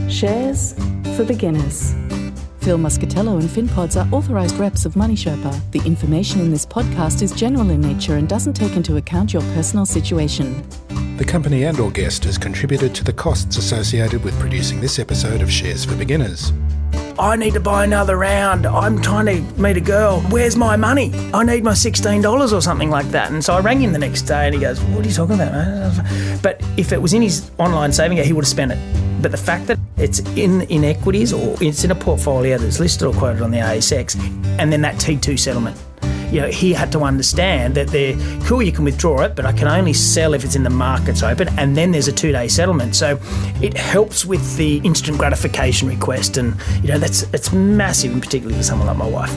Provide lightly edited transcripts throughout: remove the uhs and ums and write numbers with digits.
Shares for beginners. Phil Muscatello and Finpods are authorised reps of Money Sherpa. The information in this podcast is general in nature and doesn't take into account your personal situation. The company and or guest has contributed to the costs associated with producing this episode of Shares for Beginners. I need to buy another round. I'm trying to meet a girl. Where's my money? I need my $16 or something like that. And so I rang him the next day and he goes, what are you talking about, man? But if it was in his online saving account, he would have spent it. But the fact that it's in equities or it's in a portfolio that's listed or quoted on the ASX, and then that T2 settlement, he had to understand that they're cool, you can withdraw it, but I can only sell if it's in the markets open, and then there's a 2-day settlement. So it helps with the instant gratification request, and it's massive, and particularly for someone like my wife.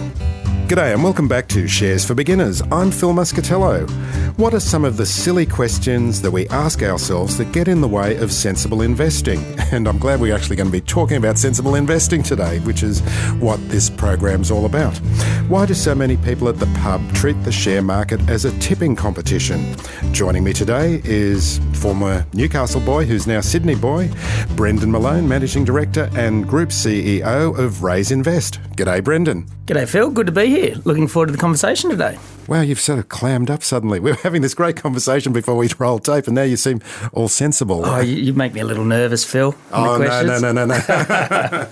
G'day and welcome back to Shares for Beginners. I'm Phil Muscatello. What are some of the silly questions that we ask ourselves that get in the way of sensible investing? And I'm glad we're actually going to be talking about sensible investing today, which is what this program's all about. Why do so many people at the pub treat the share market as a tipping competition? Joining me today is former Newcastle boy, who's now Sydney boy, Brendan Malone, Managing Director and Group CEO of RAIZ Invest. G'day, Brendan. G'day, Phil. Good to be here. Looking forward to the conversation today. Wow, you've sort of clammed up suddenly. We were having this great conversation before we rolled tape, and now you seem all sensible. Oh, you make me a little nervous, Phil. Oh, no.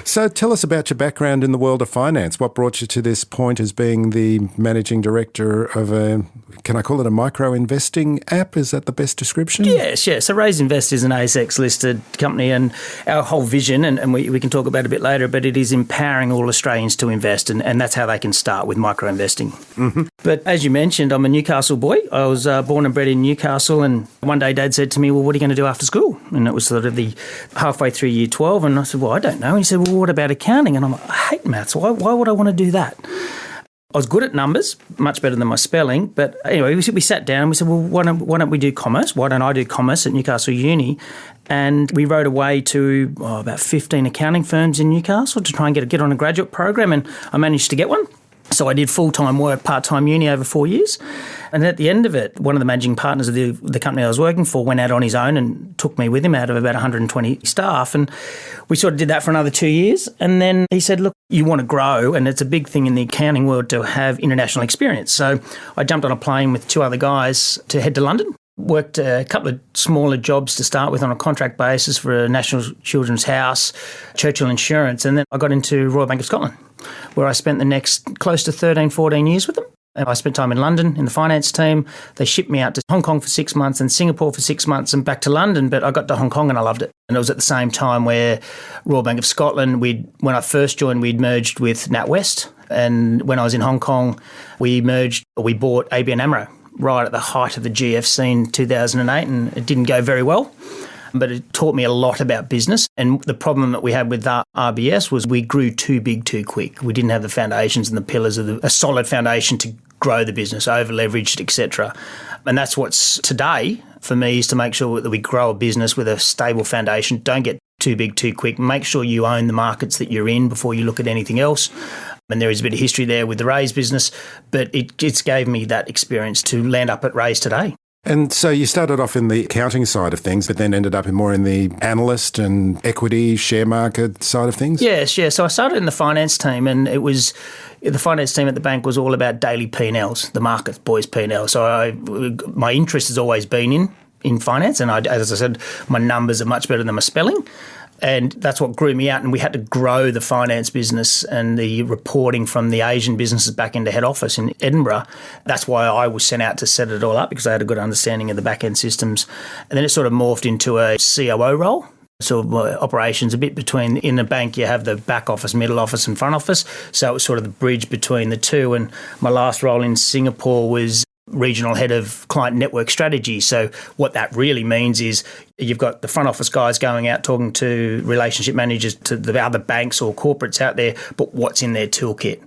So tell us about your background in the world of finance. What brought you to this point as being the managing director of can I call it a micro-investing app? Is that the best description? Yes. So RAIZ Invest is an ASX-listed company, and our whole vision, and we can talk about it a bit later, but it is empowering all Australians to invest, and that's how they can start with micro-investing. Mm-hmm. But as you mentioned, I'm a Newcastle boy. I was born and bred in Newcastle, and one day Dad said to me, well, what are you going to do after school? And it was sort of the halfway through year 12, and I said, well, I don't know. And he said, well, what about accounting? And I'm like, I hate maths. Why would I want to do that? I was good at numbers, much better than my spelling. But anyway, we sat down and we said, well, why don't we do commerce? Why don't I do commerce at Newcastle Uni? And we wrote away to about 15 accounting firms in Newcastle to try and get on a graduate program, and I managed to get one. So I did full-time work, part-time uni over 4 years. And at the end of it, one of the managing partners of the company I was working for went out on his own and took me with him out of about 120 staff. And we sort of did that for another 2 years. And then he said, look, you want to grow, and it's a big thing in the accounting world to have international experience. So I jumped on a plane with 2 other guys to head to London. Worked a couple of smaller jobs to start with on a contract basis for a National Children's House, Churchill Insurance, and then I got into Royal Bank of Scotland, where I spent the next close to 13, 14 years with them. And I spent time in London in the finance team. They shipped me out to Hong Kong for 6 months and Singapore for 6 months and back to London, but I got to Hong Kong and I loved it. And it was at the same time where Royal Bank of Scotland, when I first joined, we'd merged with NatWest. And when I was in Hong Kong, we bought ABN AMRO right at the height of the GFC in 2008, and it didn't go very well. But it taught me a lot about business. And the problem that we had with RBS was we grew too big too quick. We didn't have the foundations and the pillars of a solid foundation to grow the business, over-leveraged, etc. And that's what's today for me, is to make sure that we grow a business with a stable foundation. Don't get too big too quick. Make sure you own the markets that you're in before you look at anything else. And there is a bit of history there with the RAIZ business, but it's gave me that experience to land up at RAIZ today. And so you started off in the accounting side of things, but then ended up more in the analyst and equity share market side of things? Yes. So I started in the finance team, and it was the finance team at the bank was all about daily P&Ls, the market boys' P&L. So my interest has always been in finance, and as I said, my numbers are much better than my spelling. And that's what grew me out. And we had to grow the finance business and the reporting from the Asian businesses back into head office in Edinburgh. That's why I was sent out to set it all up, because I had a good understanding of the back-end systems. And then it sort of morphed into a COO role. Sort of operations a bit between, in a bank you have the back office, middle office and front office. So it was sort of the bridge between the two. And my last role in Singapore was regional head of client network strategy. So what that really means is you've got the front office guys going out talking to relationship managers, to the other banks or corporates out there, but what's in their toolkit.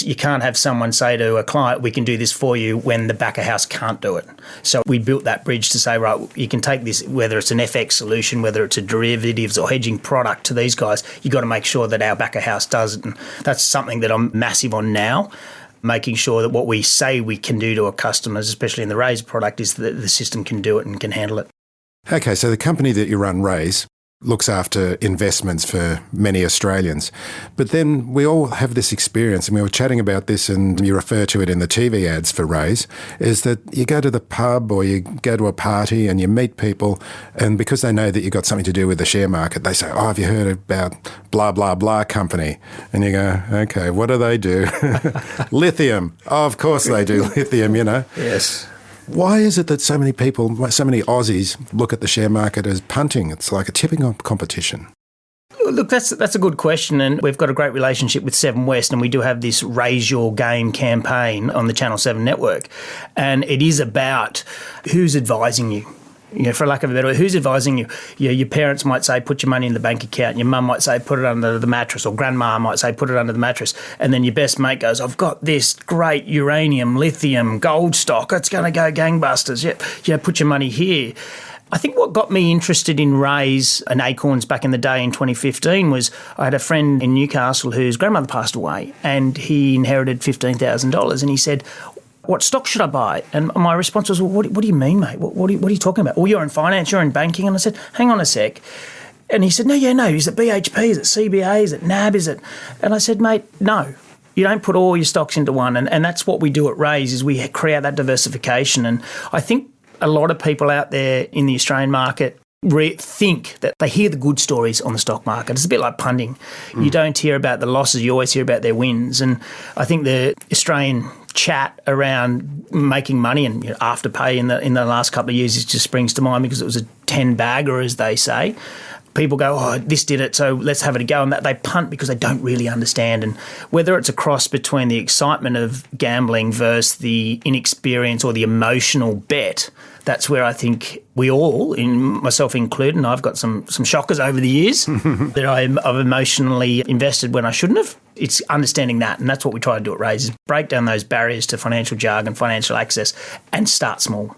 You can't have someone say to a client, we can do this for you, when the back of house can't do it. So we built that bridge to say, right, you can take this, whether it's an FX solution, whether it's a derivatives or hedging product, to these guys, you've got to make sure that our back of house does it. And that's something that I'm massive on now. Making sure that what we say we can do to our customers, especially in the RAIZ product, is that the system can do it and can handle it. Okay, so the company that you run, RAIZ, looks after investments for many Australians. But then we all have this experience, and we were chatting about this, and you refer to it in the TV ads for RAIZ, is that you go to the pub or you go to a party and you meet people, and because they know that you've got something to do with the share market, they say, oh, have you heard about blah, blah, blah company? And you go, okay, what do they do? Lithium. Oh, of course they do lithium, Yes. Why is it that so many people, so many Aussies look at the share market as punting? It's like a tipping competition. Look, that's a good question, and we've got a great relationship with Seven West, and we do have this Raise Your Game campaign on the Channel 7 network, and it is about who's advising you. For lack of a better word, who's advising you? Your parents might say, put your money in the bank account. Your mum might say, put it under the mattress, or grandma might say, put it under the mattress. And then your best mate goes, I've got this great uranium, lithium, gold stock. It's going to go gangbusters. Yeah, put your money here. I think what got me interested in RAIZ and Acorns back in the day in 2015 was I had a friend in Newcastle whose grandmother passed away, and he inherited $15,000, and he said, what stock should I buy? And my response was, well, what do you mean, mate? What are you talking about? Well, you're in finance, you're in banking. And I said, hang on a sec. And he said, no, is it BHP? Is it CBA? Is it NAB? Is it? And I said, mate, no. You don't put all your stocks into one. And that's what we do at RAIZ, is we create that diversification. And I think a lot of people out there in the Australian market think that they hear the good stories on the stock market. It's a bit like punting. You don't hear about the losses, you always hear about their wins. And I think the Australian chat around making money and afterpay in the last couple of years just springs to mind, because it was a 10-bagger, as they say. People go, oh, this did it, so let's have it a go. And that they punt because they don't really understand. And whether it's a cross between the excitement of gambling versus the inexperience or the emotional bet, that's where I think we all, myself included, and I've got some shockers over the years that I've emotionally invested when I shouldn't have. It's understanding that, and that's what we try to do at RAIZ, is break down those barriers to financial jargon, financial access, and start small.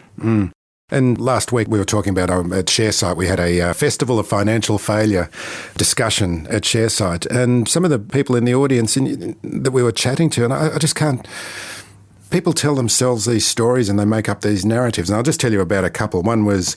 And last week we were talking about at ShareSite, we had a Festival of Financial Failure discussion at ShareSite, and some of the people in the audience that we were chatting to, and I just can't... People tell themselves these stories and they make up these narratives. And I'll just tell you about a couple. One was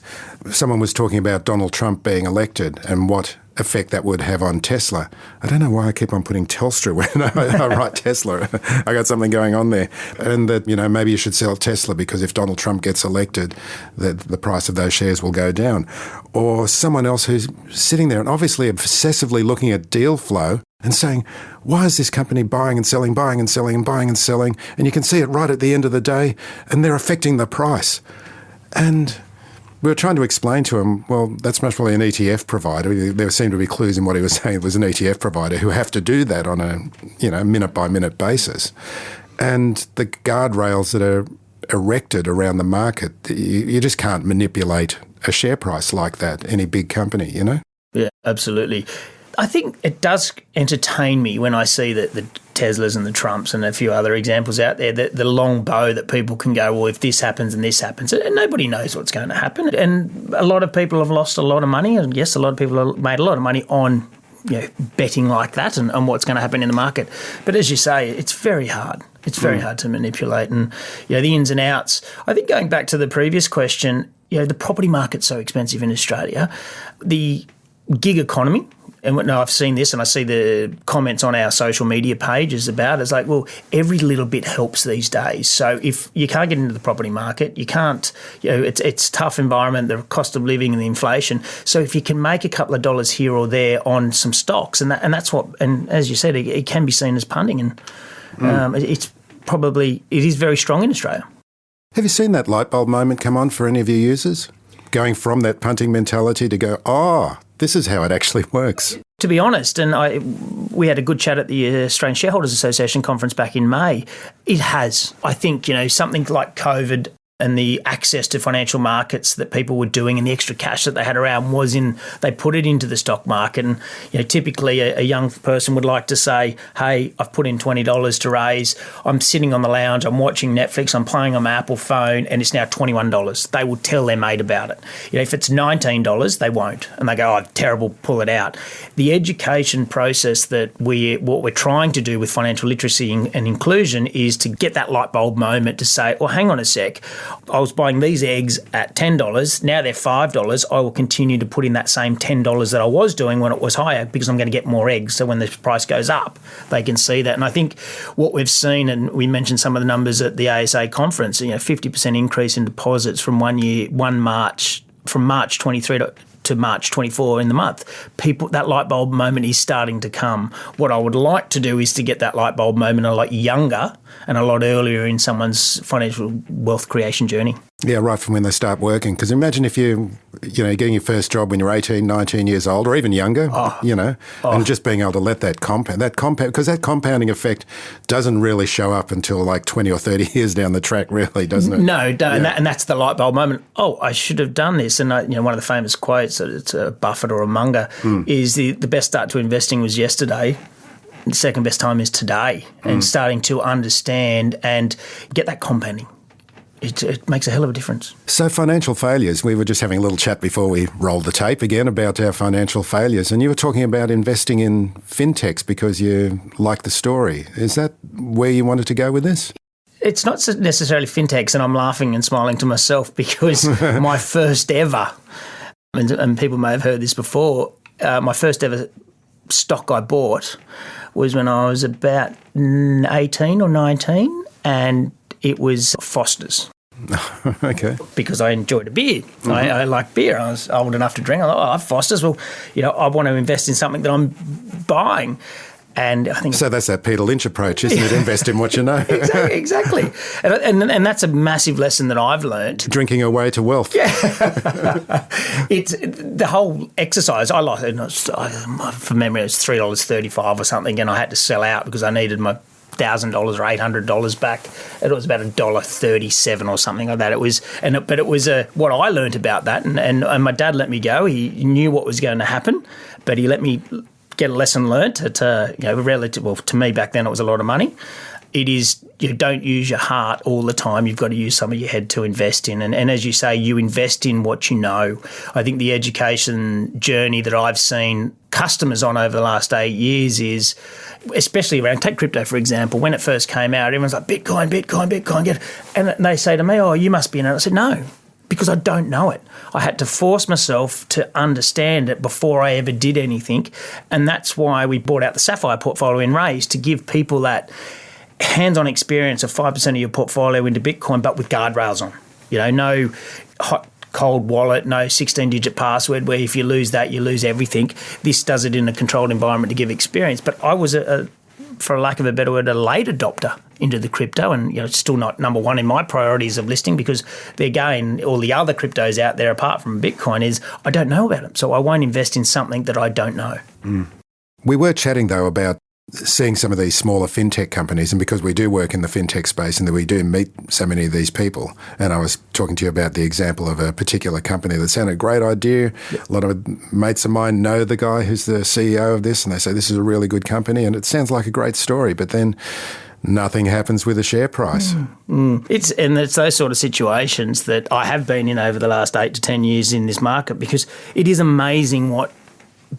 someone was talking about Donald Trump being elected and what effect that would have on Tesla. I don't know why I keep on putting Telstra when I write Tesla. I got something going on there. And that, maybe you should sell Tesla because if Donald Trump gets elected, the price of those shares will go down. Or someone else who's sitting there and obviously obsessively looking at deal flow and saying, why is this company buying and selling, buying and selling and buying and selling? And you can see it right at the end of the day, and they're affecting the price. And we were trying to explain to him, well, that's most probably an ETF provider. There seemed to be clues in what he was saying. It was an ETF provider who have to do that on a minute-by-minute basis. And the guardrails that are erected around the market, you just can't manipulate a share price like that, any big company, Yeah, absolutely. I think it does entertain me when I see the Teslas and the Trumps and a few other examples out there, the long bow that people can go, well, if this happens and this happens, and nobody knows what's going to happen. And a lot of people have lost a lot of money, and yes, a lot of people have made a lot of money on betting like that and what's going to happen in the market. But as you say, it's very hard. It's very hard to manipulate. And the ins and outs. I think going back to the previous question, the property market's so expensive in Australia. The gig economy, and I've seen this and I see the comments on our social media pages about it. It's like, well, every little bit helps these days. So if you can't get into the property market, you can't, it's a tough environment, the cost of living and the inflation. So if you can make a couple of dollars here or there on some stocks, and that's what, and as you said, it can be seen as punting. And it is very strong in Australia. Have you seen that light bulb moment come on for any of your users? Going from that punting mentality to go, this is how it actually works. To be honest, and we had a good chat at the Australian Shareholders Association conference back in May. It has. I think, something like COVID and the access to financial markets that people were doing and the extra cash that they had around they put it into the stock market. And, typically a young person would like to say, hey, I've put in $20 to RAIZ. I'm sitting on the lounge, I'm watching Netflix, I'm playing on my Apple phone, and it's now $21. They will tell their mate about it. If it's $19, they won't. And they go, terrible, pull it out. The education process what we're trying to do with financial literacy and inclusion is to get that light bulb moment to say, well, hang on a sec, I was buying these eggs at $10, now they're $5, I will continue to put in that same $10 that I was doing when it was higher because I'm going to get more eggs. So when the price goes up, they can see that. And I think what we've seen, and we mentioned some of the numbers at the ASA conference, 50% increase in deposits from from March 23 to March 24 in the month. People, that light bulb moment is starting to come. What I would like to do is to get that light bulb moment a lot younger and a lot earlier in someone's financial wealth creation journey. Yeah, right from when they start working. Because imagine if you're getting your first job when you're 18, 19 years old or even younger, and just being able to let that compound, because that compounding effect doesn't really show up until like 20 or 30 years down the track, really, doesn't it? No, don't. Yeah. And that's the light bulb moment. Oh, I should have done this. And one of the famous quotes, that it's a Buffett or a Munger, is the best start to investing was yesterday. The second best time is today, and starting to understand and get that compounding. It makes a hell of a difference. So financial failures, we were just having a little chat before we rolled the tape again about our financial failures, and you were talking about investing in fintechs because you like the story. Is that where you wanted to go with this? It's not necessarily fintechs, and I'm laughing and smiling to myself because my first ever, and people may have heard this before, my first ever stock I bought was when I was about 18 or 19, and it was Foster's. Okay. Because I enjoyed a beer. I like beer. I was old enough to drink. I thought, I have Foster's. Well, I want to invest in something that I'm buying. And I think so that's that Peter Lynch approach, isn't it? Invest in what you know. Exactly. And that's a massive lesson that I've learned. Drinking away to wealth. Yeah. It's the whole exercise. I like it. From memory, it was $3.35 or something, and I had to sell out because I needed my $1,000 or $800 back. It was about $1.37 or something like that. It was, what I learned about that, and my dad let me go. He knew what was going to happen, but he let me get a lesson learnt to me back then it was a lot of money. It is, you don't use your heart all the time. You've got to use some of your head to invest in. And as you say, you invest in what you know. I think the education journey that I've seen customers on over the last 8 years is, especially around, take crypto, for example. When it first came out, everyone's like, Bitcoin. And they say to me, oh, you must be in it. I said, no, because I don't know it. I had to force myself to understand it before I ever did anything. And that's why we brought out the Sapphire portfolio in RAIZ, to give people that hands-on experience of 5% of your portfolio into Bitcoin, but with guardrails on. No hot, cold wallet, no 16-digit password where if you lose that, you lose everything. This does it in a controlled environment to give experience. But I was, for lack of a better word, a late adopter into the crypto, and it's still not number one in my priorities of listing because, again, all the other cryptos out there apart from Bitcoin is I don't know about them. So I won't invest in something that I don't know. We were chatting, though, about seeing some of these smaller fintech companies, and because we do work in the fintech space and that we do meet so many of these people, and I was talking to you about the example of a particular company that sounded a great idea. Yep. A lot of mates of mine know the guy who's the CEO of this, and they say this is a really good company and it sounds like a great story, but then nothing happens with the share price. It's those sort of situations that I have been in over the last 8 to 10 years in this market, because it is amazing what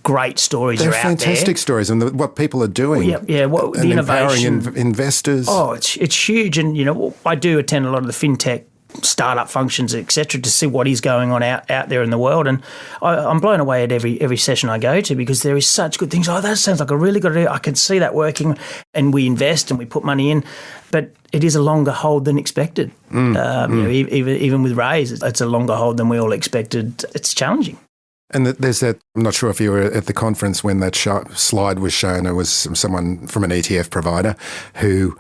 great stories are out there. They're fantastic stories, and what people are doing. The innovation. Empowering investors. Oh, it's huge. And, I do attend a lot of the fintech startup functions, etc., to see what is going on out there in the world. And I'm blown away at every session I go to, because there is such good things. Oh, that sounds like a really good idea. I can see that working. And we invest and we put money in. But it is a longer hold than expected. Even with RAIZ, it's a longer hold than we all expected. It's challenging. And there's that, I'm not sure if you were at the conference when that slide was shown. It was someone from an ETF provider who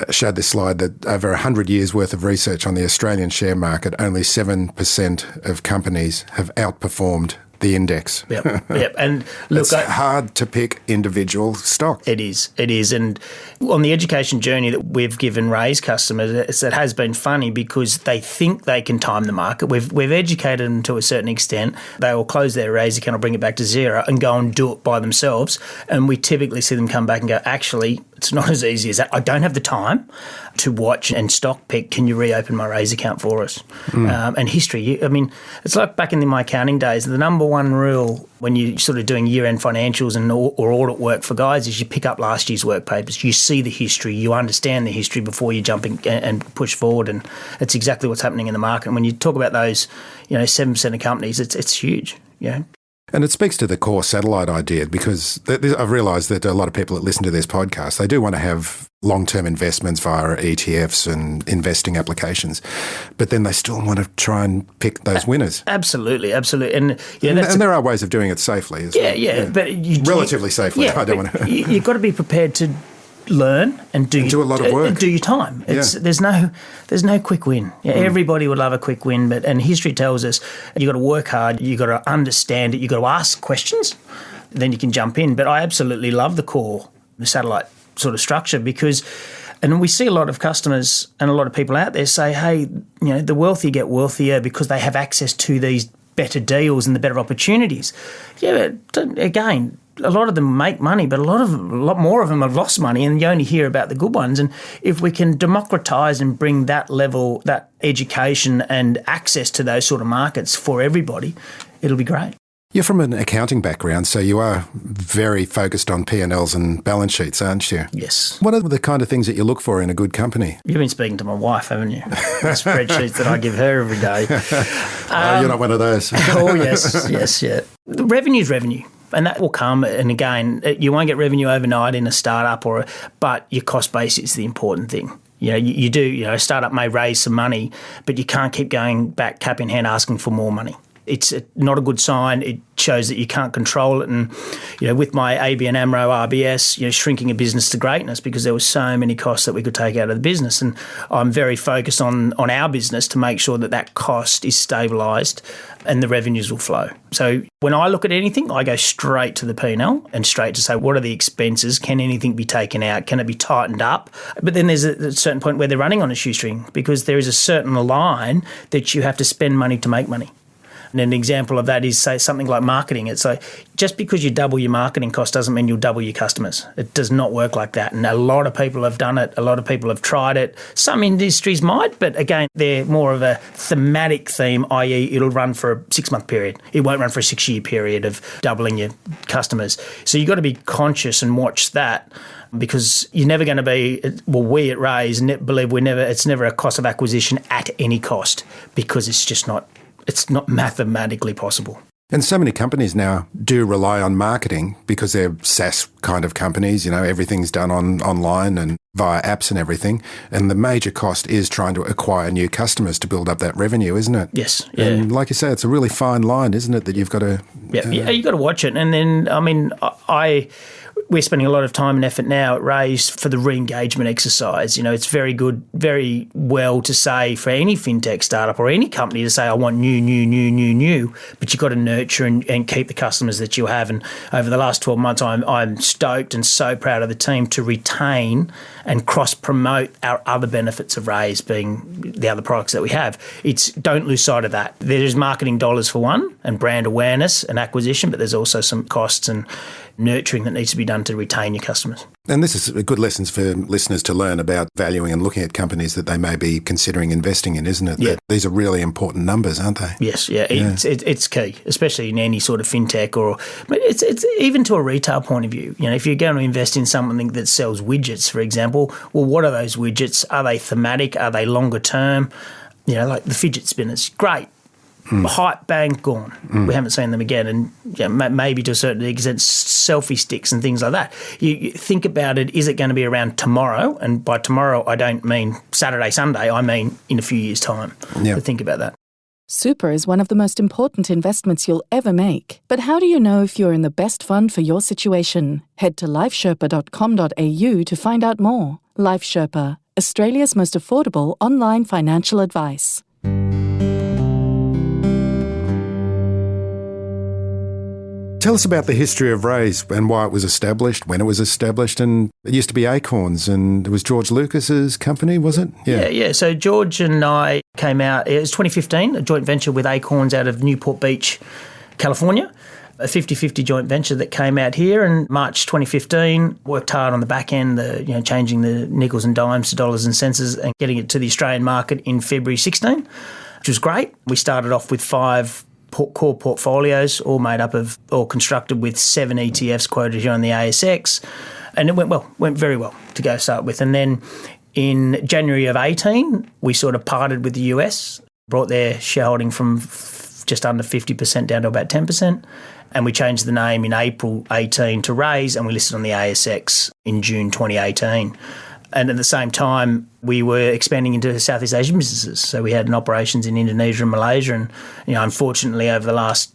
showed this slide that over 100 years' worth of research on the Australian share market, only 7% of companies have outperformed the index. Yep. And look, it's hard to pick individual stocks. It is. And on the education journey that we've given RAIZ customers, it has been funny because they think they can time the market. We've educated them to a certain extent. They will close their RAIZ account or bring it back to zero and go and do it by themselves. And we typically see them come back and go, actually, It's not as easy as that. I don't have the time to watch and stock pick, can you reopen my RAIZ account for us? And history. It's like back in my accounting days, the number one rule when you're sort of doing year-end financials or audit work for guys is you pick up last year's work papers. You see the history. You understand the history before you jump in and push forward. And it's exactly what's happening in the market. And when you talk about those, 7% of companies, it's huge, And it speaks to the core satellite idea, because I've realised that a lot of people that listen to this podcast, they do want to have long-term investments via ETFs and investing applications, but then they still want to try and pick those winners. Absolutely. And there are ways of doing it safely as well. Yeah. But relatively safely. Yeah, I don't want to. You've got to be prepared to learn and do a lot of work. Do your time. There's no quick win. Everybody would love a quick win, and history tells us you got to work hard. You got to understand it. You got to ask questions. Then you can jump in. But I absolutely love the satellite sort of structure and we see a lot of customers and a lot of people out there say, hey, the wealthy get wealthier because they have access to these better deals and the better opportunities. Yeah, but again, a lot of them make money, but a lot more of them have lost money, and you only hear about the good ones. And if we can democratise and bring that level, that education and access to those sort of markets for everybody, it'll be great. You're from an accounting background, so you are very focused on P&Ls and balance sheets, aren't you? Yes. What are the kind of things that you look for in a good company? You've been speaking to my wife, haven't you? The spreadsheets that I give her every day. You're not one of those. Oh, yes. The revenue's revenue. And that will come, and again, you won't get revenue overnight in a startup, but your cost base is the important thing. A startup may raise some money, but you can't keep going back cap in hand asking for more money. It's not a good sign. It shows that you can't control it. And, with my ABN AMRO RBS, shrinking a business to greatness because there were so many costs that we could take out of the business. And I'm very focused on our business to make sure that cost is stabilised and the revenues will flow. So when I look at anything, I go straight to the P&L and straight to say, what are the expenses? Can anything be taken out? Can it be tightened up? But then there's a certain point where they're running on a shoestring, because there is a certain line that you have to spend money to make money. And an example of that is, say, something like marketing. It's like, just because you double your marketing cost doesn't mean you'll double your customers. It does not work like that. And a lot of people have done it. A lot of people have tried it. Some industries might, but again, they're more of a thematic theme, i.e. it'll run for a 6-month period. It won't run for a 6-year period of doubling your customers. So you've got to be conscious and watch that, because you're never going to be, we at RAIZ believe it's never a cost of acquisition at any cost, because it's not mathematically possible. And so many companies now do rely on marketing because they're SaaS kind of companies. Everything's done online and via apps and everything. And the major cost is trying to acquire new customers to build up that revenue, isn't it? Yes. Yeah. And like you say, it's a really fine line, isn't it, that you've got to... Yeah, you've got to watch it. And then, we're spending a lot of time and effort now at RAIZ for the re-engagement exercise. It's very good, very well to say for any fintech startup or any company to say, I want new, but you've got to nurture and keep the customers that you have. And over the last 12 months, I'm stoked and so proud of the team to retain and cross-promote our other benefits of RAIZ, being the other products that we have. Don't lose sight of that. There's marketing dollars for one, and brand awareness and acquisition, but there's also some costs and nurturing that needs to be done to retain your customers. And this is a good lessons for listeners to learn about valuing and looking at companies that they may be considering investing in, isn't it? Yeah. These are really important numbers, aren't they? Yes, yeah. It's key, especially in any sort of fintech but it's even to a retail point of view. If you're going to invest in something that sells widgets, for example, well, what are those widgets? Are they thematic? Are they longer term? Like the fidget spinners, great. Hype, bang, gone. We haven't seen them again. And maybe to a certain extent, selfie sticks and things like that. You think about it, is it going to be around tomorrow? And by tomorrow, I don't mean Saturday, Sunday. I mean in a few years' time. To think about that. Super is one of the most important investments you'll ever make. But how do you know if you're in the best fund for your situation? Head to lifesherpa.com.au to find out more. Life Sherpa, Australia's most affordable online financial advice. Tell us about the history of RAIZ and why it was established, when it was established. And it used to be Acorns, and it was George Lucas's company, was it? Yeah. So George and I came out, it was 2015, a joint venture with Acorns out of Newport Beach, California. a 50-50 joint venture that came out here in March 2015, worked hard on the back end, changing the nickels and dimes to dollars and cents and getting it to the Australian market in February 16, which was great. We started off with 5 core portfolios, all made up of, or constructed with 7 ETFs quoted here on the ASX. And it went very well to go start with. And then in January of 18, we sort of parted with the US, brought their shareholding from just under 50% down to about 10%. And we changed the name in April 18 to RAIZ, and we listed on the ASX in June 2018. And at the same time, we were expanding into Southeast Asian businesses. So we had operations in Indonesia and Malaysia. And, unfortunately, over the last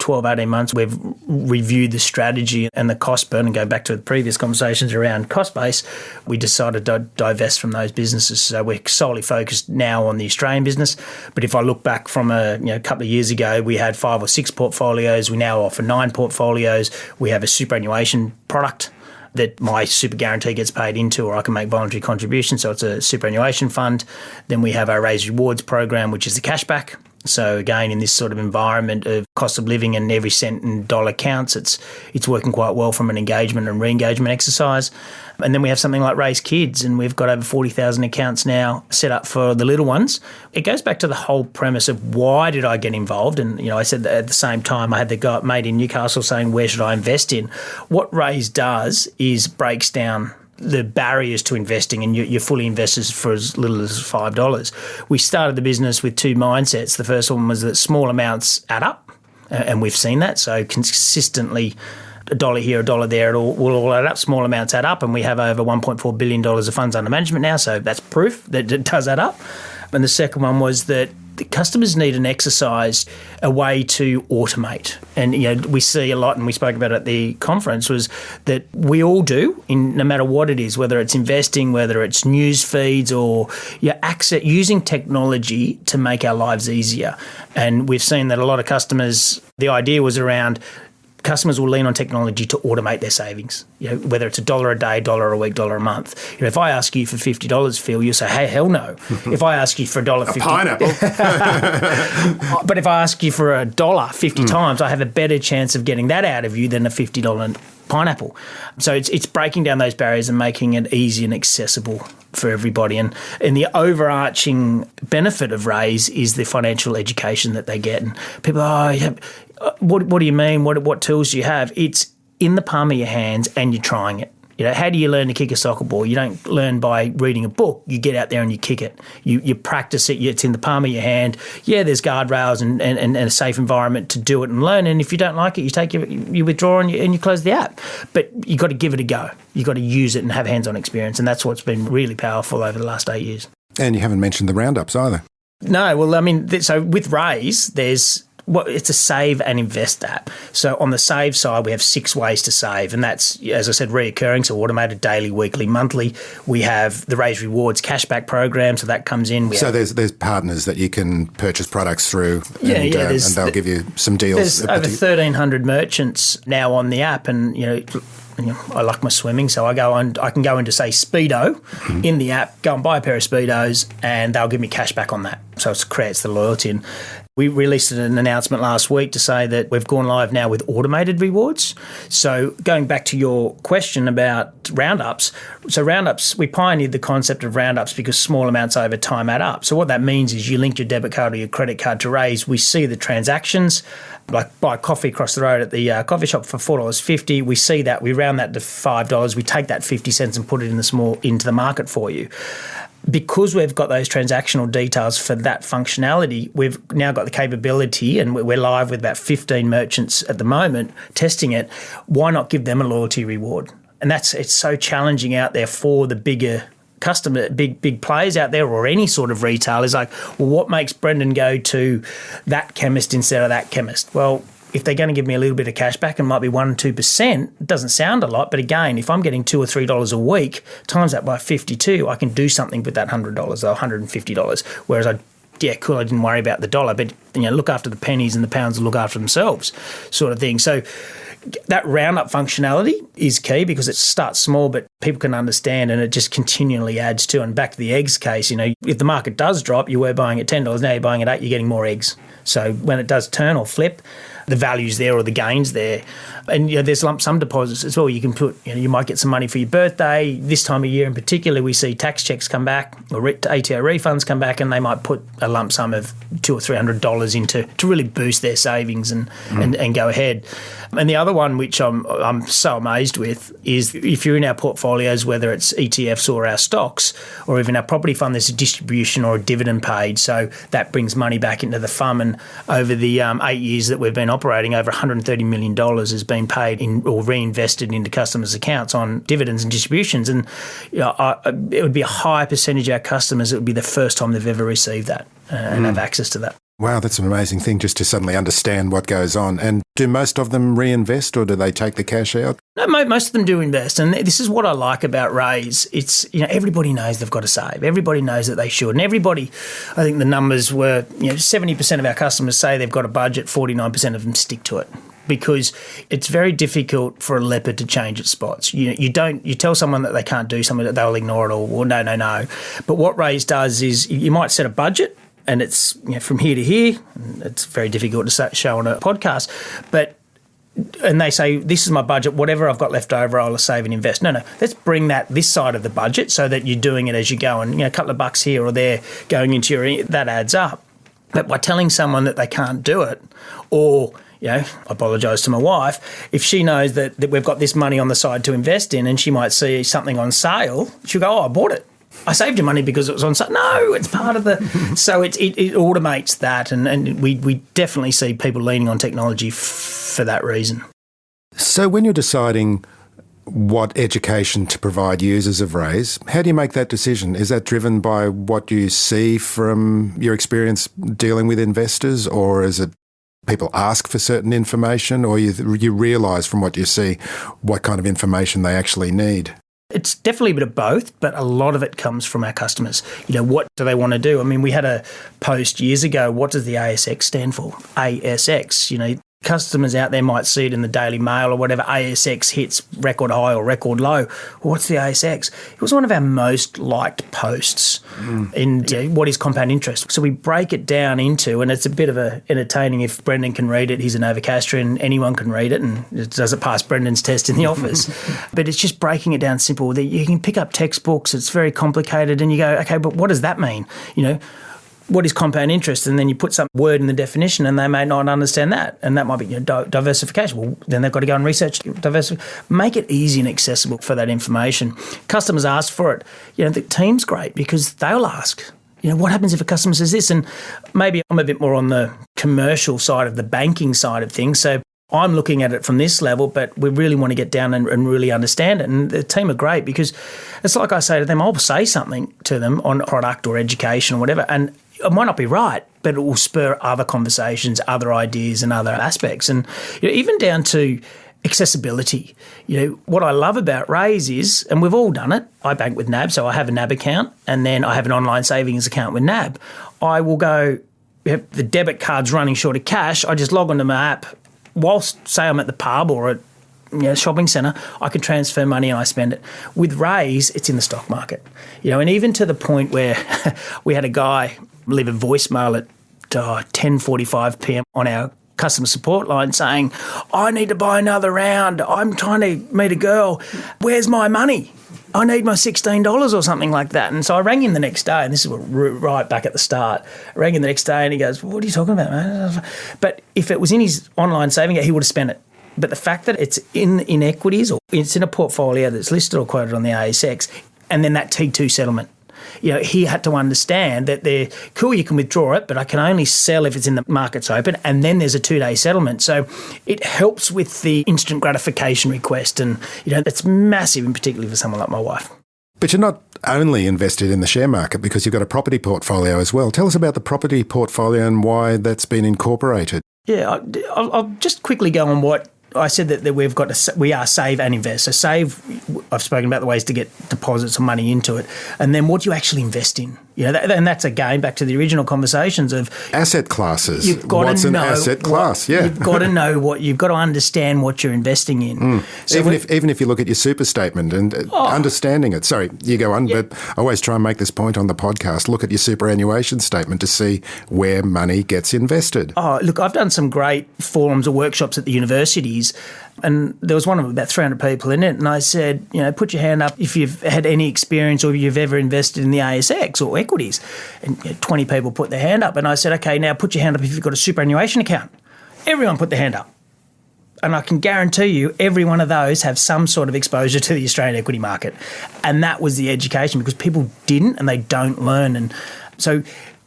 12, 18 months, we've reviewed the strategy and the cost burn, and go back to the previous conversations around cost base, we decided to divest from those businesses. So we're solely focused now on the Australian business. But if I look back from a couple of years ago, we had 5 or 6 portfolios. We now offer 9 portfolios. We have a superannuation product that my super guarantee gets paid into, or I can make voluntary contributions. So it's a superannuation fund. Then we have our RAIZ Rewards program, which is the cashback. So again, in this sort of environment of cost of living and every cent and dollar counts, it's working quite well from an engagement and re-engagement exercise. And then we have something like RAIZ Kids, and we've got over 40,000 accounts now set up for the little ones. It goes back to the whole premise of why did I get involved? And, I said that at the same time, I had the guy mate in Newcastle saying, where should I invest in? What RAIZ does is breaks down the barriers to investing, and you're fully investors for as little as $5. We started the business with 2 mindsets. The first one was that small amounts add up, and we've seen that. So consistently, $1 here, $1 there, will all add up. Small amounts add up, and we have over $1.4 billion of funds under management now. So that's proof that it does add up. And the second one was that the customers need an exercise, a way to automate. And, we see a lot, and we spoke about it at the conference, was that we all do, no matter what it is, whether it's investing, whether it's news feeds, or using technology to make our lives easier. And we've seen that a lot of customers, the idea was around customers will lean on technology to automate their savings, whether it's $1 a day, $1 a week, $1 a month. If I ask you for $50, Phil, you'll say, hey, hell no. If I ask you for $1.50... A pineapple. But if I ask you for $1 50 times, I have a better chance of getting that out of you than a $50 pineapple. So it's breaking down those barriers and making it easy and accessible for everybody. And the overarching benefit of RAIZ is the financial education that they get. And people, what do you mean? What tools do you have? It's in the palm of your hands, and you're trying it. How do you learn to kick a soccer ball? You don't learn by reading a book. You get out there and you kick it. You practice it. It's in the palm of your hand. Yeah, there's guardrails and a safe environment to do it and learn. And if you don't like it, you withdraw and you close the app. But you got to give it a go. You got to use it and have hands-on experience. And that's what's been really powerful over the last 8 years. And you haven't mentioned the roundups either. No, well, so with RAIZ, it's a save and invest app. So on the save side, we have 6 ways to save, and that's, as I said, reoccurring, so automated, daily, weekly, monthly. We have the RAIZ Rewards cashback program, so that comes in. There's partners that you can purchase products through, and they'll give you some deals. There's over 1,300 merchants now on the app, and I like my swimming, so I can go into, say, Speedo in the app, go and buy a pair of Speedos, and they'll give me cash back on that. So it creates the loyalty. And we released an announcement last week to say that we've gone live now with automated rewards. So going back to your question about roundups, so roundups, we pioneered the concept of roundups because small amounts over time add up. So what that means is you link your debit card or your credit card to RAIZ. We see the transactions, like buy coffee across the road at the coffee shop for $4.50. We see that, we round that to $5. We take that 50 cents and put it into the market for you. Because we've got those transactional details for that functionality, we've now got the capability, and we're live with about 15 merchants at the moment testing it. Why not give them a loyalty reward? And it's so challenging out there for the bigger customer, big players out there, or any sort of retail, is like, well, what makes Brendan go to that chemist instead of that chemist? Well, if they're going to give me a little bit of cash back, it might be 1% or 2%. It doesn't sound a lot, but again, if I'm getting $2 or $3 a week, times that by 52, I can do something with that $100 or $150. Whereas I didn't worry about the dollar, but look after the pennies and the pounds will look after themselves, sort of thing. So that roundup functionality is key because it starts small, but people can understand, and it just continually adds to. And back to the eggs case, if the market does drop, you were buying at $10, now you're buying at $8, you're getting more eggs. So when it does turn or flip, the value's there or the gain's there. And there's lump sum deposits as well. You can put, you might get some money for your birthday. This time of year in particular, we see tax checks come back or ATO refunds come back, and they might put a lump sum of $200 or $300 into to really boost their savings and go ahead. And the other one, which I'm so amazed with, is if you're in our portfolios, whether it's ETFs or our stocks, or even our property fund, there's a distribution or a dividend paid. So that brings money back into the fund. And over the 8 years that we've been operating, over $130 million has been paid in or reinvested into customers' accounts on dividends and distributions. And it would be a high percentage of our customers, it would be the first time they've ever received that and have access to that. Wow, that's an amazing thing just to suddenly understand what goes on. And do most of them reinvest, or do they take the cash out? No, most of them do invest. And this is what I like about RAIZ. It's, everybody knows they've got to save. Everybody knows that they should. And everybody, I think the numbers were, 70% of our customers say they've got a budget, 49% of them stick to it. Because it's very difficult for a leopard to change its spots. You tell someone that they can't do something, that they'll ignore it, or no. But what RAIZ does is you might set a budget, and it's from here to here. It's very difficult to show on a podcast, and they say, this is my budget, whatever I've got left over, I'll save and invest. No, let's bring this side of the budget so that you're doing it as you go, and a couple of bucks here or there going into that adds up. But by telling someone that they can't do it, or I apologise to my wife, if she knows that we've got this money on the side to invest in, and she might see something on sale, she'll go, I bought it. I saved your money because it was on sale. No, it's part of the... So it automates that, and we definitely see people leaning on technology for that reason. So when you're deciding what education to provide users of RAIZ, how do you make that decision? Is that driven by what you see from your experience dealing with investors, or is it people ask for certain information, or you realise from what you see what kind of information they actually need? It's definitely a bit of both, but a lot of it comes from our customers. What do they want to do? I mean, we had a post years ago, what does the ASX stand for? ASX, customers out there might see it in the Daily Mail or whatever, ASX hits record high or record low. Well, what's the ASX? It was one of our most liked posts in what is compound interest. So we break it down into, and it's a bit of entertaining. If Brendan can read it, he's a Novocastrian, anyone can read it, and it doesn't pass Brendan's test in the office. But it's just breaking it down simple. You can pick up textbooks, it's very complicated, and you go, okay, but what does that mean? What is compound interest? And then you put some word in the definition, and they may not understand that. And that might be diversification. Well, then they've got to go and research diversification. Make it easy and accessible for that information. Customers ask for it. The team's great because they'll ask, what happens if a customer says this? And maybe I'm a bit more on the commercial side of the banking side of things. So I'm looking at it from this level, but we really want to get down and really understand it. And the team are great because it's like I say to them, I'll say something to them on product or education or whatever, and it might not be right, but it will spur other conversations, other ideas and other aspects. And even down to accessibility. What I love about RAIZ is, and we've all done it, I bank with NAB, so I have a NAB account, and then I have an online savings account with NAB. I will go, if the debit card's running short of cash, I just log onto my app. Whilst, say, I'm at the pub or at shopping centre, I can transfer money and I spend it. With RAIZ, it's in the stock market. And even to the point where we had a guy leave a voicemail at 10:45 p.m. on our customer support line saying, I need to buy another round. I'm trying to meet a girl. Where's my money? I need my $16 or something like that. And so I rang him the next day, and this is right back at the start. I rang him the next day and he goes, what are you talking about, man? But if it was in his online saving account, he would have spent it. But the fact that it's in equities, or it's in a portfolio that's listed or quoted on the ASX, and then that T2 settlement, he had to understand that they're cool, you can withdraw it, but I can only sell if it's in the markets open, and then there's a 2-day settlement. So it helps with the instant gratification request, and that's massive, in particularly for someone like my wife. But you're not only invested in the share market because you've got a property portfolio as well. Tell us about the property portfolio and why that's been incorporated. Yeah, I'll just quickly go on what I said that we are save and invest. So save, I've spoken about the ways to get deposits or money into it. And then what do you actually invest in? And that's again back to the original conversations of asset classes. You've got What's to know an asset class? You've got to know you've got to understand what you're investing in. So even if you look at your super statement and understanding it. Sorry, you go on, but I always try and make this point on the podcast. Look at your superannuation statement to see where money gets invested. Oh, look, I've done some great forums or workshops at the universities, and there was one of about 300 people in it, and I said, put your hand up if you've had any experience or you've ever invested in the ASX or equities. And 20 people put their hand up, and I said, okay, now put your hand up if you've got a superannuation account. Everyone put their hand up. And I can guarantee you every one of those have some sort of exposure to the Australian equity market. And that was the education, because people didn't and they don't learn. And so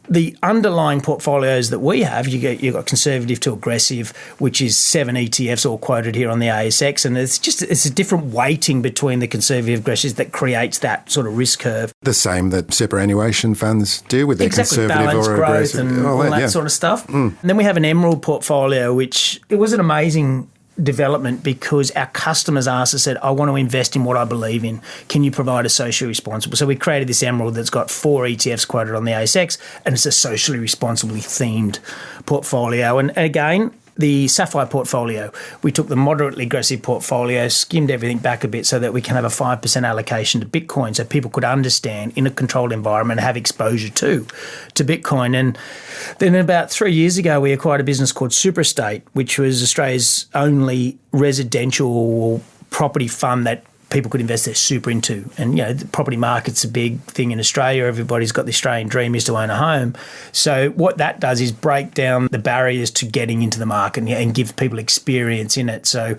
the underlying portfolios that we have, you've got conservative to aggressive, which is 7 ETFs all quoted here on the ASX. And it's a different weighting between the conservative aggressives that creates that sort of risk curve. The same that superannuation funds do with their conservative balance, or growth aggressive. and all that sort of stuff. And then we have an emerald portfolio, which it was an amazing development because our customers asked us, said, I want to invest in what I believe in. Can you provide a socially responsible? So we created this emerald that's got 4 ETFs quoted on the ASX, and it's a socially responsibly themed portfolio. And again, the Sapphire portfolio, we took the moderately aggressive portfolio, skimmed everything back a bit so that we can have a 5% allocation to Bitcoin so people could understand in a controlled environment and have exposure to Bitcoin. And then about 3 years ago, we acquired a business called Superestate, which was Australia's only residential property fund that people could invest their super into. And, the property market's a big thing in Australia. Everybody's got the Australian dream is to own a home. So what that does is break down the barriers to getting into the market and give people experience in it. So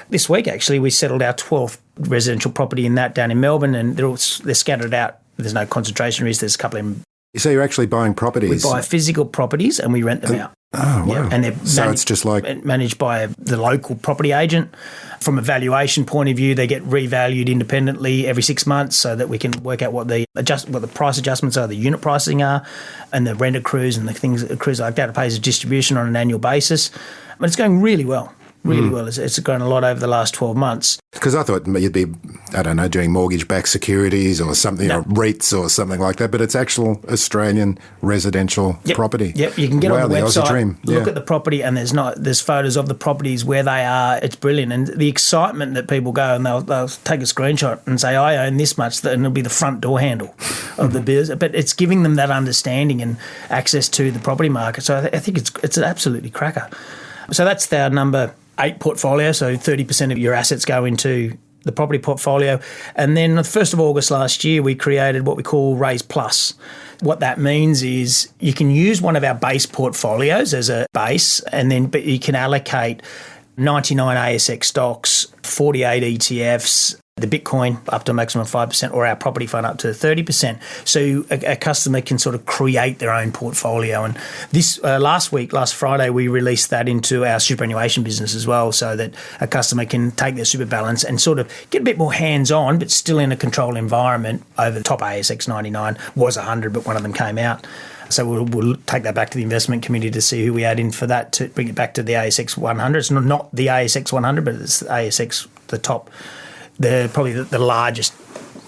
this week, actually, we settled our 12th residential property in that down in Melbourne, and they're scattered out. There's no concentration risk. There's a couple of... So you're actually buying properties? We buy physical properties and we rent them out. Oh, wow. Yeah, and they're it's just like... managed by the local property agent. From a valuation point of view, they get revalued independently every 6 months so that we can work out what the price adjustments are, the unit pricing are, and the rent accrues and the things that accrues like that. It pays a distribution on an annual basis. But it's going really well. Really well. It's grown a lot over the last 12 months. Because I thought you'd be, I don't know, doing mortgage-backed securities or something, or REITs or something like that, but it's actual Australian residential property. Yep, you can get on the website, Aussie dream. Look at the property, and there's photos of the properties where they are. It's brilliant. And the excitement that people go and they'll take a screenshot and say, I own this much, and it'll be the front door handle of the business. But it's giving them that understanding and access to the property market. So I think it's an absolutely cracker. So that's our number 8 portfolio, so 30% of your assets go into the property portfolio. And then on the 1st of August last year, we created what we call RAIZ Plus. What that means is you can use one of our base portfolios as a base, but you can allocate 99 ASX stocks, 48 ETFs, the Bitcoin up to a maximum of 5%, or our property fund up to 30%. So a customer can sort of create their own portfolio. And this last Friday, we released that into our superannuation business as well, so that a customer can take their super balance and sort of get a bit more hands-on, but still in a controlled environment. Over the top ASX 99 was 100, but one of them came out. So we'll take that back to the investment committee to see who we add in for that to bring it back to the ASX 100. It's not the ASX 100, but it's the ASX, the top. They're probably the largest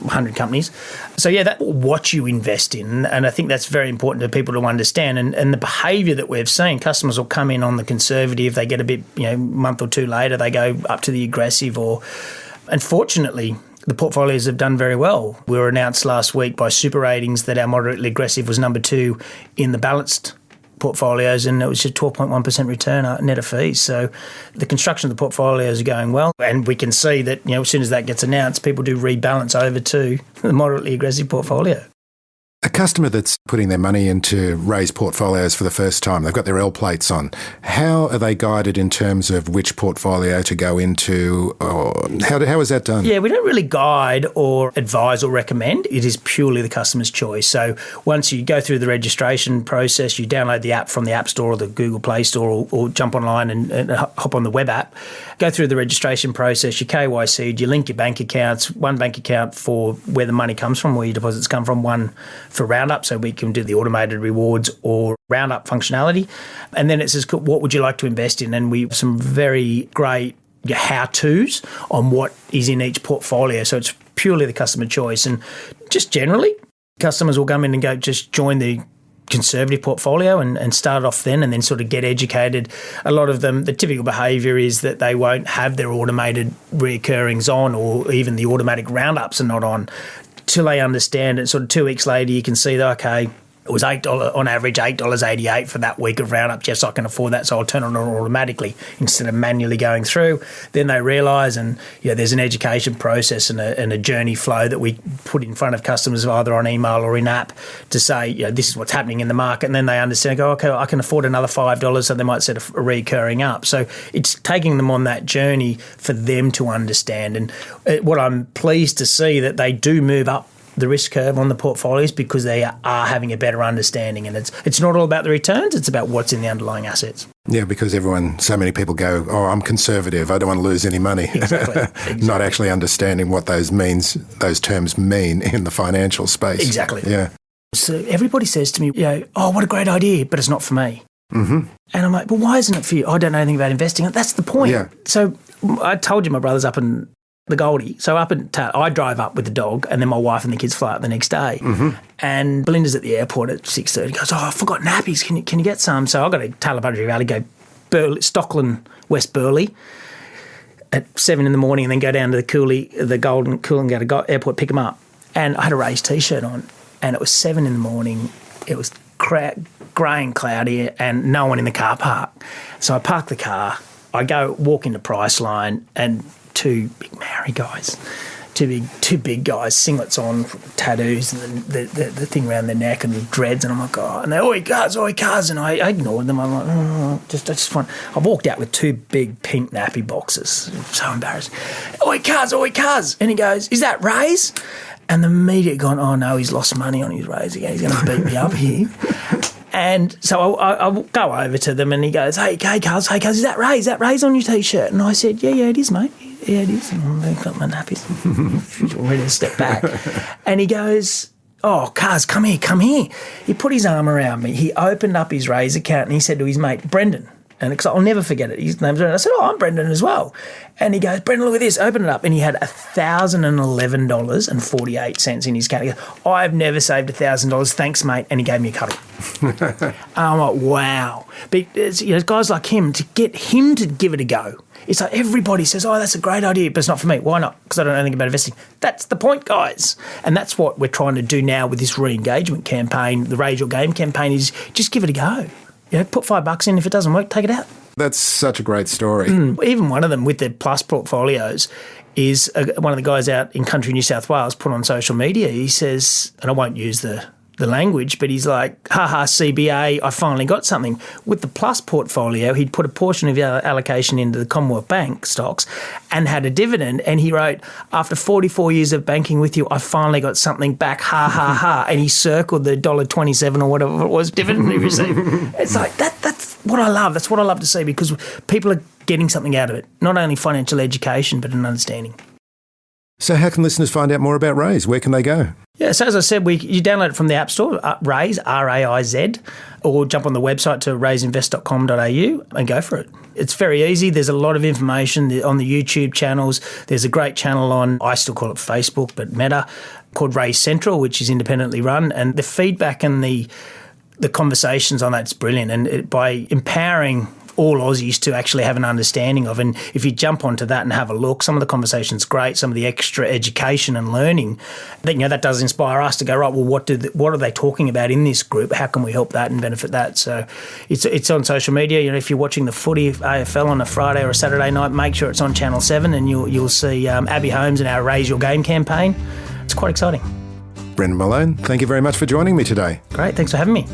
100 companies. So, that's what you invest in. And I think that's very important for people to understand. And the behaviour that we've seen, customers will come in on the conservative. They get a bit, a month or two later, they go up to the aggressive. And fortunately, the portfolios have done very well. We were announced last week by Super Ratings that our moderately aggressive was number 2 in the balanced portfolios, and it was just 12.1% return net of fees. So the construction of the portfolios are going well, and we can see that as soon as that gets announced, people do rebalance over to the moderately aggressive portfolio. A customer that's putting their money into RAIZ portfolios for the first time, they've got their L plates on. How are they guided in terms of which portfolio to go into? Or how is that done? Yeah, we don't really guide or advise or recommend. It is purely the customer's choice. So once you go through the registration process, you download the app from the App Store or the Google Play Store, or jump online and hop on the web app, go through the registration process, your KYC, you link your bank accounts, one bank account for where the money comes from, where your deposits come from, one for Roundup, so we can do the automated rewards or Roundup functionality. And then it says, what would you like to invest in? And we have some very great your how-tos on what is in each portfolio. So it's purely the customer choice. And just generally, customers will come in and go, just join the conservative portfolio and start off then and then sort of get educated. A lot of them, the typical behaviour is that they won't have their automated reoccurrings on, or even the automatic roundups are not on, till they understand it. Sort of 2 weeks later, you can see that, okay, it was $8 on average, $8.88 for that week of roundup. Yes, I can afford that, so I'll turn it on automatically instead of manually going through. Then they realise, and there's an education process and a journey flow that we put in front of customers either on email or in app to say, this is what's happening in the market, and then they understand, go, okay, I can afford another $5, so they might set a recurring up. So it's taking them on that journey for them to understand. And what I'm pleased to see that they do move up the risk curve on the portfolios because they are having a better understanding, and it's not all about the returns, it's about what's in the underlying assets. Yeah, because so many people go, I'm conservative, I don't want to lose any money. Exactly. Not actually understanding what those terms mean in the financial space. Exactly. Yeah. So everybody says to me, oh, what a great idea, but it's not for me. Mm-hmm. And I'm like, well, why isn't it for you? I don't know anything about investing. That's the point. Yeah. So I told you my brother's up in the Goldie. So I drive up with the dog, and then my wife and the kids fly up the next day. Mm-hmm. And Belinda's at the airport at 6:30. Goes, I forgot nappies. Can you get some? So I got to Talabundry Valley, go Stockland, West Burleigh at 7 in the morning, and then go down to the Golden Cool, and go to airport, pick them up. And I had a RAIZ T-shirt on, and it was 7 in the morning. It was grey and cloudy, and no one in the car park. So I park the car. I go walk into Priceline, and two big Maori guys, two big guys, singlets on, tattoos, and the thing around their neck and the dreads, and I'm like, oh, and they, oi cars, and I ignored them. I'm like, I walked out with two big pink nappy boxes. So embarrassed. Oi cars, and he goes, is that RAIZ? And the media gone, oh no, he's lost money on his RAIZ again. He's going to beat me up here. And so I go over to them, and he goes, hey, cuz, is that RAIZ? Is that RAIZ on your T-shirt? And I said, yeah, it is, mate. Yeah, it is. And I've got my nappies. Ready to step back. And he goes, oh, cuz, come here. He put his arm around me. He opened up his RAIZ account, and he said to his mate, Brendan, and because I'll never forget it, his name's Brendan. I said, oh, I'm Brendan as well. And he goes, Brendan, look at this. Open it up. And he had $1,011.48 in his account. He goes, I've never saved $1,000. Thanks, mate. And he gave me a cuddle. I'm like, wow. But it's, guys like him, to get him to give it a go, it's like everybody says, oh, that's a great idea, but it's not for me. Why not? Because I don't know anything about investing. That's the point, guys. And that's what we're trying to do now with this re-engagement campaign. The Raise Your Game campaign is just give it a go. Put $5 in. If it doesn't work, take it out. That's such a great story. Even one of them with the Plus portfolios is one of the guys out in country New South Wales put on social media. He says, and I won't use the language, but he's like, haha, CBA, I finally got something. With the Plus portfolio, he'd put a portion of the allocation into the Commonwealth Bank stocks and had a dividend, and he wrote, after 44 years of banking with you, I finally got something back, ha, ha, ha, and he circled the $1.27 or whatever it was dividend he received. It's like, that's what I love. That's what I love to see, because people are getting something out of it, not only financial education, but an understanding. So how can listeners find out more about RAIZ? Where can they go? Yeah, so as I said, you download it from the App Store, RAIZ, RAIZ, or jump on the website to raizinvest.com.au and go for it. It's very easy. There's a lot of information on the YouTube channels. There's a great channel on, I still call it Facebook, but Meta, called RAIZ Central, which is independently run. And the feedback and the conversations on that's brilliant. And by empowering all Aussies to actually have an understanding of. And if you jump onto that and have a look, some of the conversation's great, some of the extra education and learning, that does inspire us to go, right, well, what are they talking about in this group? How can we help that and benefit that? So it's on social media. If you're watching the footy AFL on a Friday or a Saturday night, make sure it's on Channel 7 and you'll see Abby Holmes and our Raise Your Game campaign. It's quite exciting. Brendan Malone, thank you very much for joining me today. Great, thanks for having me.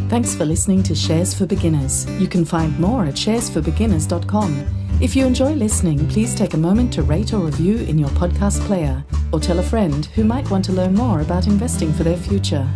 Thanks for listening to Shares for Beginners. You can find more at sharesforbeginners.com. If you enjoy listening, please take a moment to rate or review in your podcast player, or tell a friend who might want to learn more about investing for their future.